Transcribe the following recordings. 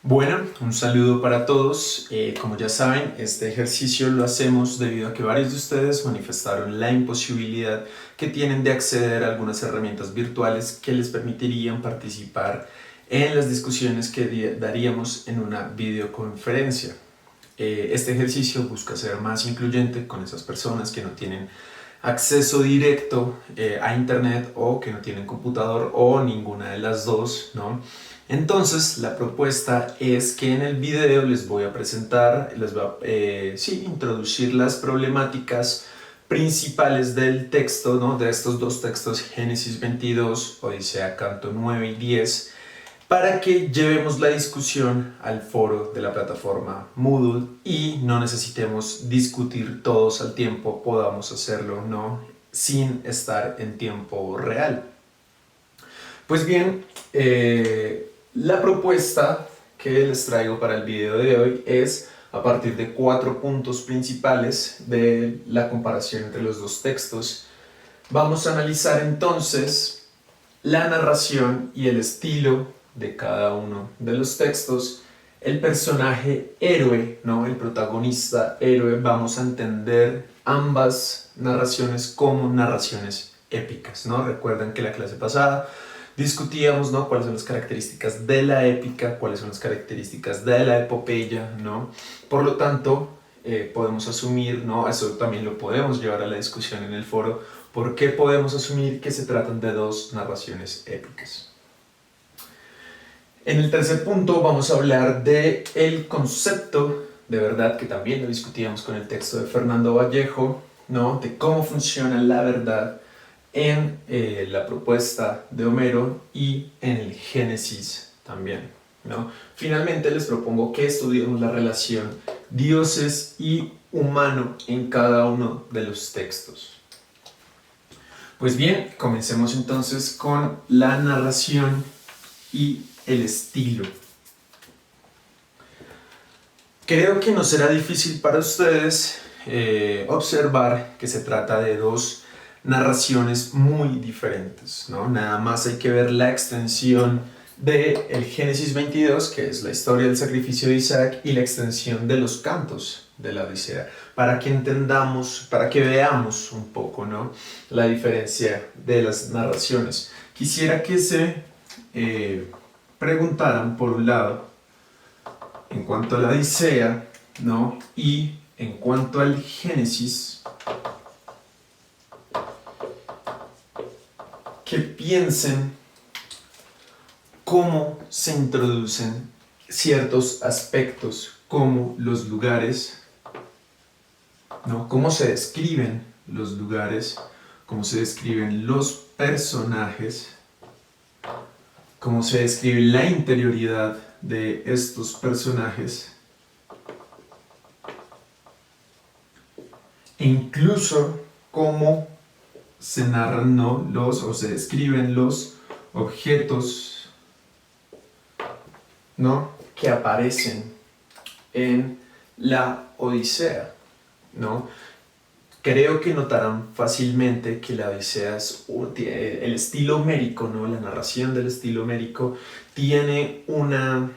Bueno, un saludo para todos. Como ya saben, este ejercicio lo hacemos debido a que varios de ustedes manifestaron la imposibilidad que tienen de acceder a algunas herramientas virtuales que les permitirían participar en las discusiones que daríamos en una videoconferencia. Este ejercicio busca ser más incluyente con esas personas que no tienen acceso directo a internet o que no tienen computador o ninguna de las dos, ¿no? Entonces la propuesta es que en el video les voy a presentar, les voy a introducir las problemáticas principales del texto, ¿no? De estos dos textos, Génesis 22, Odisea Canto 9 y 10, para que llevemos la discusión al foro de la plataforma Moodle y no necesitemos discutir todos al tiempo, podamos hacerlo, ¿no? Sin estar en tiempo real. Pues bien, la propuesta que les traigo para el video de hoy es a partir de 4 puntos principales de la comparación entre los dos textos. Vamos a analizar entonces la narración y el estilo de cada uno de los textos, el personaje héroe, ¿no? El protagonista héroe. Vamos a entender ambas narraciones como narraciones épicas, ¿no? Recuerden que la clase pasada discutíamos, ¿no? Cuáles son las características de la épica, cuáles son las características de la epopeya, ¿no? Por lo tanto, podemos asumir, ¿no? Eso también lo podemos llevar a la discusión en el foro. ¿Por qué podemos asumir que se tratan de dos narraciones épicas? En el tercer punto vamos a hablar del concepto de verdad, que también lo discutíamos con el texto de Fernando Vallejo, ¿no? De cómo funciona la verdad en la propuesta de Homero y en el Génesis también, ¿no? Finalmente les propongo que estudiemos la relación dioses y humano en cada uno de los textos. Pues bien, comencemos entonces con la narración y el estilo. Creo que no será difícil para ustedes observar que se trata de dos narraciones muy diferentes, ¿no? Nada más hay que ver la extensión del Génesis 22, que es la historia del sacrificio de Isaac, y la extensión de los cantos de la Odisea, para que entendamos, para que veamos un poco, ¿no? La diferencia de las narraciones. Quisiera que se preguntaran, por un lado, en cuanto a la Odisea, ¿no? Y en cuanto al Génesis, que piensen cómo se introducen ciertos aspectos como los lugares, ¿no? Cómo se describen los lugares, cómo se describen los personajes, cómo se describe la interioridad de estos personajes, e incluso cómo se narran, ¿no? o se describen los objetos, ¿no? Que aparecen en la Odisea, ¿no? Creo que notarán fácilmente que la Odisea es el estilo homérico, ¿no? La narración del estilo homérico tiene una...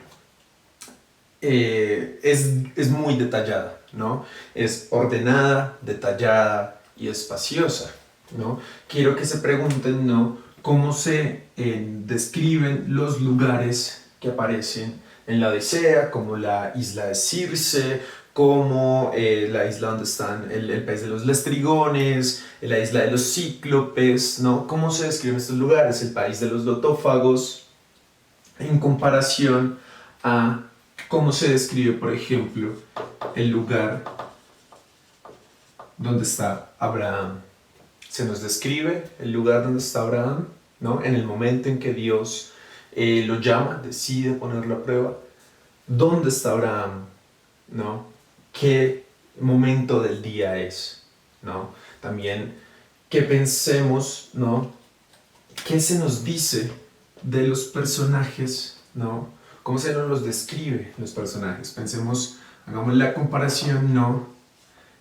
es muy detallada, ¿no? Es ordenada, detallada y espaciosa, ¿no? Quiero que se pregunten, ¿no? Cómo se describen los lugares que aparecen en la Odisea, como la isla de Circe, como la isla donde están el país de los Lestrigones, la isla de los Cíclopes, ¿no? ¿Cómo se describen estos lugares? El país de los Lotófagos, en comparación a cómo se describe, por ejemplo, el lugar donde está Abraham. Se nos describe el lugar donde está Abraham, ¿no? En el momento en que Dios lo llama, decide ponerlo a prueba. ¿Dónde está Abraham? ¿No? ¿Qué momento del día es? ¿No? También que pensemos, ¿no? ¿Qué se nos dice de los personajes? ¿No? ¿Cómo se nos los describe los personajes? Pensemos, hagamos la comparación, ¿no?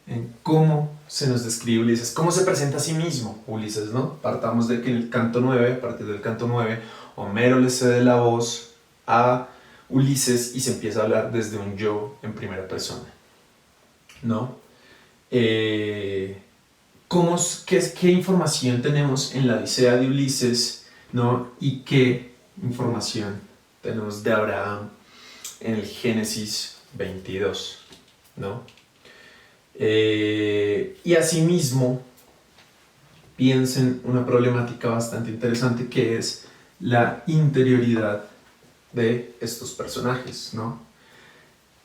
En cómo se nos describe Ulises, cómo se presenta a sí mismo Ulises, ¿no? Partamos de que en el canto 9, a partir del canto 9, Homero le cede la voz a Ulises y se empieza a hablar desde un yo en primera persona, ¿no? ¿Qué información tenemos en la Odisea de Ulises, ¿no? Y qué información tenemos de Abraham en el Génesis 22, ¿no? Y asimismo, piensen una problemática bastante interesante que es la interioridad de estos personajes, ¿no?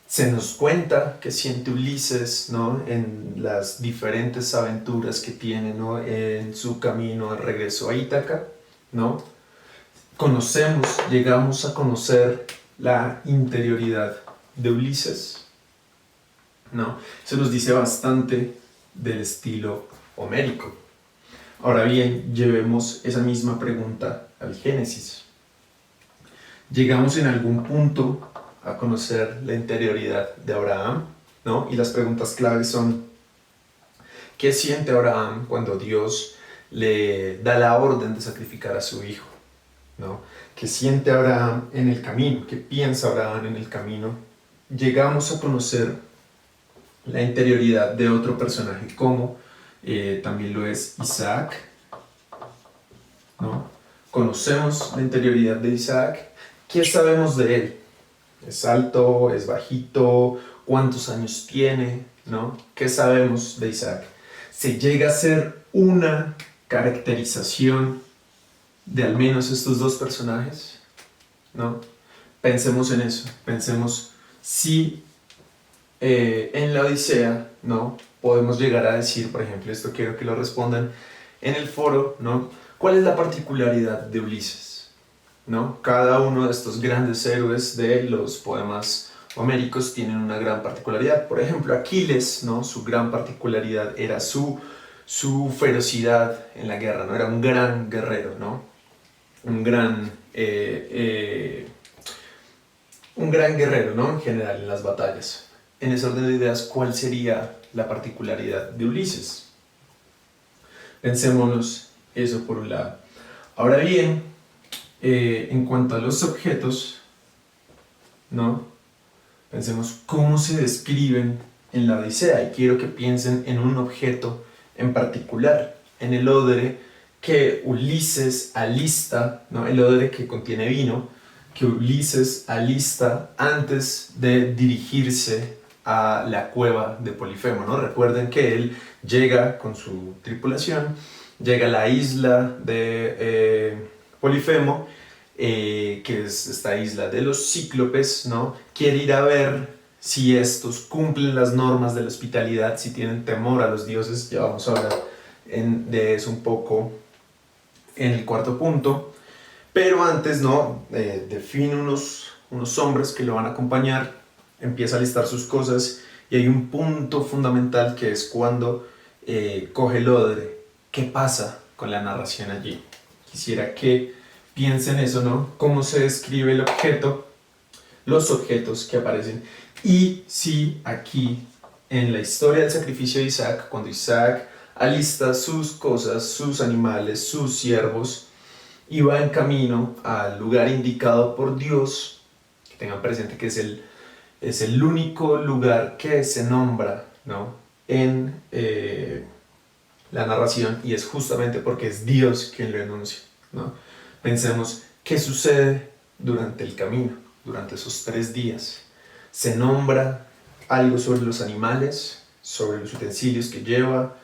Se nos cuenta que siente Ulises, ¿no? En las diferentes aventuras que tiene, ¿no? En su camino al regreso a Ítaca, ¿no? Llegamos a conocer la interioridad de Ulises, ¿no? Se nos dice bastante del estilo homérico. Ahora bien, llevemos esa misma pregunta al Génesis. Llegamos en algún punto a conocer la interioridad de Abraham, ¿no? Y las preguntas claves son: ¿qué siente Abraham cuando Dios le da la orden de sacrificar a su hijo, ¿no? ¿Qué siente Abraham en el camino? ¿Qué piensa Abraham en el camino? Llegamos a conocer la interioridad de otro personaje, como también lo es Isaac, ¿no? Conocemos la interioridad de Isaac. ¿Qué sabemos de él? ¿Es alto? ¿Es bajito? ¿Cuántos años tiene? ¿No? ¿Qué sabemos de Isaac? ¿Se llega a hacer una caracterización de al menos estos dos personajes? ¿No? Pensemos en eso. Pensemos si en la Odisea, ¿no? Podemos llegar a decir, por ejemplo, esto quiero que lo respondan en el foro, ¿no? ¿Cuál es la particularidad de Ulises? ¿No? Cada uno de estos grandes héroes de los poemas homéricos tienen una gran particularidad. Por ejemplo, Aquiles, ¿no? Su gran particularidad era su ferocidad en la guerra, ¿no? Era un gran guerrero, ¿no? Un gran guerrero, ¿no? En general, en las batallas. En ese orden de ideas, ¿cuál sería la particularidad de Ulises? Pensémonos eso por un lado. Ahora bien, en cuanto a los objetos, ¿no? Pensemos cómo se describen en la Odisea, y quiero que piensen en un objeto en particular, en el odre que Ulises alista, ¿no? El odre que contiene vino, que Ulises alista antes de dirigirse a la cueva de Polifemo, ¿no? Recuerden que él llega con su tripulación, llega a la isla de Polifemo, que es esta isla de los cíclopes, ¿no? Quiere ir a ver si estos cumplen las normas de la hospitalidad, si tienen temor a los dioses. Ya vamos a hablar de eso un poco en el cuarto punto. Pero antes, ¿no? Define unos hombres que lo van a acompañar, empieza a listar sus cosas, y hay un punto fundamental que es cuando coge el odre. ¿Qué pasa con la narración allí? Quisiera que piensen eso, ¿no? Cómo se describe el objeto, los objetos que aparecen. Y si aquí, en la historia del sacrificio de Isaac, cuando Isaac alista sus cosas, sus animales, sus siervos, y va en camino al lugar indicado por Dios, que tengan presente que es el único lugar que se nombra, ¿no? En la narración, y es justamente porque es Dios quien lo enuncia, ¿no? Pensemos qué sucede durante el camino, durante esos 3 días. Se nombra algo sobre los animales, sobre los utensilios que lleva,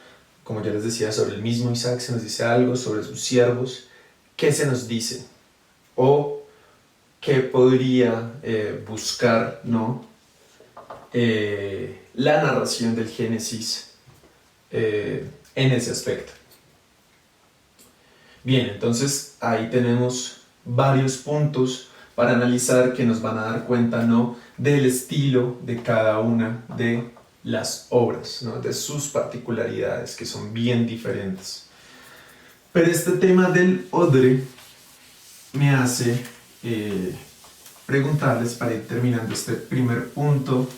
como ya les decía, sobre el mismo Isaac se nos dice algo, sobre sus siervos. ¿Qué se nos dice? O qué podría buscar, ¿no? La narración del Génesis en ese aspecto. Bien, entonces ahí tenemos varios puntos para analizar que nos van a dar cuenta, ¿no? Del estilo de cada una de las obras, ¿no? De sus particularidades, que son bien diferentes. Pero este tema del odre me hace preguntarles, para ir terminando este primer punto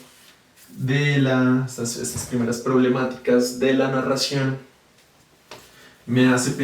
de estas primeras problemáticas de la narración, me hace pensar